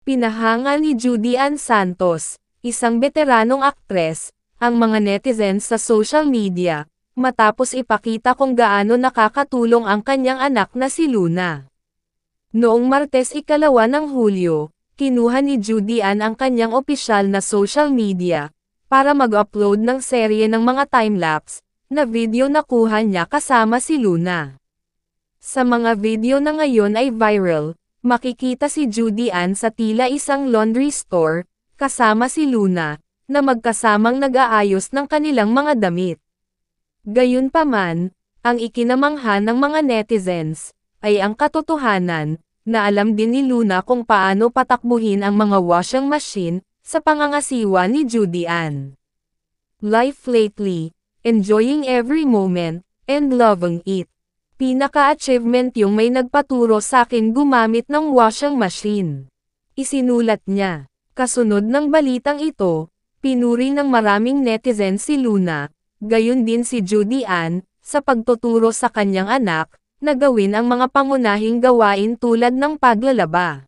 Pinahanga ni Judy Ann Santos, isang veteranong aktres, ang mga netizens sa social media, matapos ipakita kung gaano nakakatulong ang kanyang anak na si Luna. Noong Martes 2 ng Hulyo, kinuha ni Judy Ann ang kanyang opisyal na social media, para mag-upload ng serye ng mga timelapse, na video na kuha niya kasama si Luna. Sa mga video na ngayon ay viral, makikita si Judy Ann sa tila isang laundry store, kasama si Luna, na magkasamang nag-aayos ng kanilang mga damit. Gayunpaman, ang ikinamangha ng mga netizens, ay ang katotohanan, na alam din ni Luna kung paano patakbuhin ang mga washing machine, sa pangangasiwa ni Judy Ann. Life lately, enjoying every moment, and loving it. Pinaka-achievement yung may nagpaturo sakin gumamit ng washing machine. Isinulat niya. Kasunod ng balitang ito, pinuri ng maraming netizens si Luna, gayon din si Judy Ann, sa pagtuturo sa kanyang anak, na gawin ang mga pangunahing gawain tulad ng paglalaba.